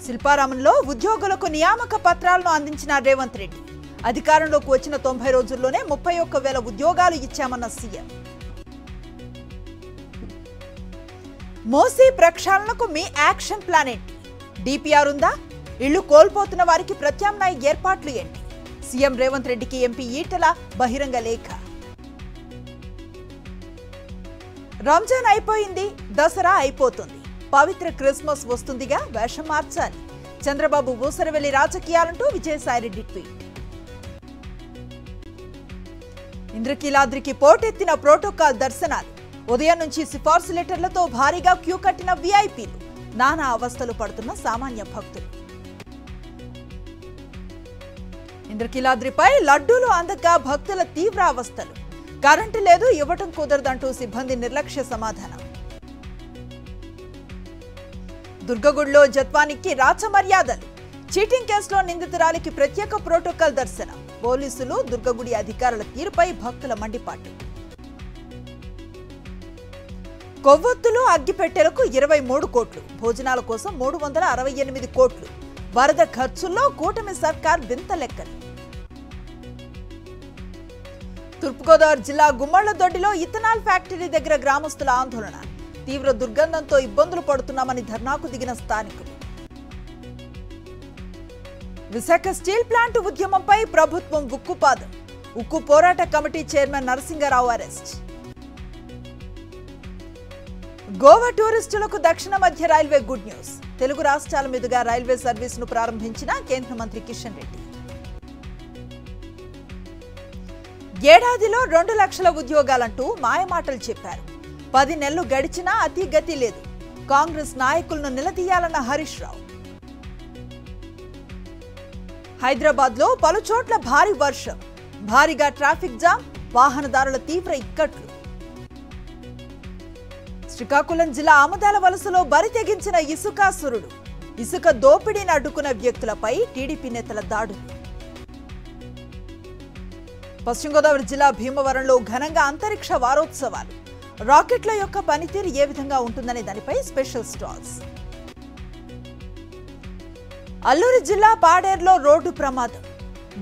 శిల్పారామంలో ఉద్యోగులకు నియామక పత్రాలను అందించిన రేవంత్ రెడ్డి. అధికారంలోకి వచ్చిన 90 రోజుల్లోనే 31,000 ఉద్యోగాలు ఇచ్చామన్న సీఎం. మోసీ ప్రక్షాళనకు మీ యాక్షన్ ప్లాన్ ఏంటి? డిపిఆర్ ఉందా? ఇళ్లు కోల్పోతున్న వారికి ప్రత్యామ్నాయ ఏర్పాట్లు ఏంటి? సీఎం రేవంత్ రెడ్డికి ఎంపీ ఈటల బహిరంగ లేఖ. రంజాన్ అయిపోయింది, దసరా అయిపోతుంది, పవిత్ర క్రిస్మస్ వస్తుందిగా, వేషం మార్చాలి. చంద్రబాబు ఊసరవెల్లి రాజకీయాలంటూ విజయసాయిరెడ్డి ట్వీట్. ఇంద్రకీలాద్రికి పోటెత్తిన ప్రోటోకాల్ దర్శనాలు. ఉదయం నుంచి సిఫార్సు లెటర్లతో భారీగా క్యూ కట్టిన వీఐపీలు. నానా అవస్థలు పడుతున్న సామాన్య భక్తులు. ఇంద్రకీలాద్రిపై లడ్డూలు అందక భక్తుల తీవ్ర అవస్థలు. కరెంటు లేదు, ఇవ్వటం కుదరదంటూ సిబ్బంది నిర్లక్ష్య సమాధానం. దుర్గగుడిలో జత్వానికి రాచమర్యాదలు. చీటింగ్ కేసులో నిందితురాలికి ప్రత్యేక ప్రోటోకాల్ దర్శనం. పోలీసులు, దుర్గగుడి అధికారుల తీరుపై భక్తుల మండిపాటు. కొవ్వొత్తులు, అగ్గిపెట్టెలకు 23 కోట్లు, భోజనాల కోసం 368 కోట్లు. వరద ఖర్చుల్లో కూటమి సర్కార్ వింత లెక్కలు. తూర్పుగోదావరి జిల్లా గుమ్మళ్లదొడ్డిలో ఇథనాల్ ఫ్యాక్టరీ దగ్గర గ్రామస్తుల ఆందోళన. తీవ్ర దుర్గంధంతో ఇబ్బందులు పడుతున్నామని ధర్నాకు దిగిన స్థానికులు. విశాఖ స్టీల్ ప్లాంట్ ఉద్యమంపై ప్రభుత్వం ఉక్కుపాదం. ఉక్కు పోరాట committee chairman Narasingarao arrest. Goa టూరిస్టులకు దక్షిణ మధ్య రైల్వే గుడ్ న్యూస్. తెలుగు రాష్ట్రాల మీదుగా రైల్వే సర్వీసును ప్రారంభించిన కేంద్ర మంత్రి కిషన్ రెడ్డి. ఏడాదిలో 2 లక్షల ఉద్యోగాలంటూ మాయమాటలు చెప్పారు. 10 నెలలు గడిచినా అతిగతి లేదు. కాంగ్రెస్ నాయకులను నిలదీయాలన్న హరీష్ రావు. హైదరాబాద్ లో పలు చోట్ల భారీ వర్షం. భారీగా ట్రాఫిక్ జామ్, వాహనదారుల తీవ్ర ఇక్కట్లు. శ్రీకాకుళం జిల్లా ఆమదాల వలసలో బరి తెగించిన ఇసుకాసురుడు. ఇసుక దోపిడీని అడ్డుకున్న వ్యక్తులపై టీడీపీ నేతల దాడులు. పశ్చిమ గోదావరి జిల్లా భీమవరంలో ఘనంగా అంతరిక్ష వారోత్సవాలు. రాకెట్ల యొక్క పనితీరు ఏ విధంగా ఉంటుందనే దానిపై స్పెషల్ స్టాల్స్. అల్లూరి జిల్లా పాడేరులో రోడ్డు ప్రమాదం.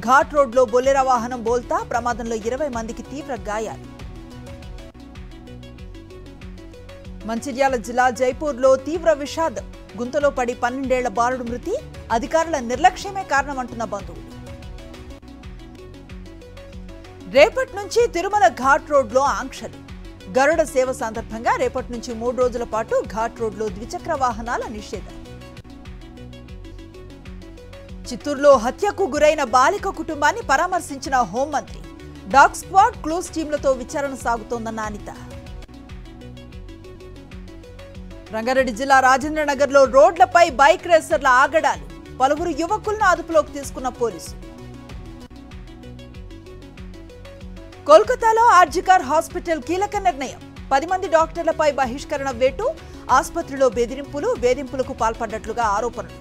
ఘాట్ రోడ్లో బొలెరో వాహనం బోల్తా ప్రమాదంలో 20 మందికి తీవ్ర గాయాలు. మంచిర్యాల జిల్లా జైపూర్లో తీవ్ర విషాదం. గుంతలో పడి 12 ఏళ్ల బాలుడు మృతి. అధికారుల నిర్లక్ష్యమే కారణమంటున్న బంధువులు. రేపటి నుంచి తిరుమల ఘాట్ రోడ్లో ఆంక్షలు. గరుడ సేవ సందర్భంగా రేపటి నుంచి 3 రోజుల పాటు ఘాట్ రోడ్లో ద్విచక్ర వాహనాల నిషేధం. చిత్తూరులో హత్యకు గురైన బాలిక కుటుంబాన్ని పరామర్శించిన హోంమంత్రి. డాగ్ స్క్వాడ్, క్లూస్ టీంలతో విచారణ సాగుతోందన్న అనిత. రంగారెడ్డి జిల్లా రాజేంద్రనగర్లో రోడ్లపై బైక్ రేసర్ల ఆగడాలు. పలువురు యువకులను అదుపులోకి తీసుకున్న పోలీసులు. కోల్కతాలో ఆర్జికర్ హాస్పిటల్ కీలక నిర్ణయం. 10 మంది డాక్టర్లపై బహిష్కరణ వేటు. ఆసుపత్రిలో బెదిరింపులకు పాల్పడ్డట్లుగా ఆరోపణలు.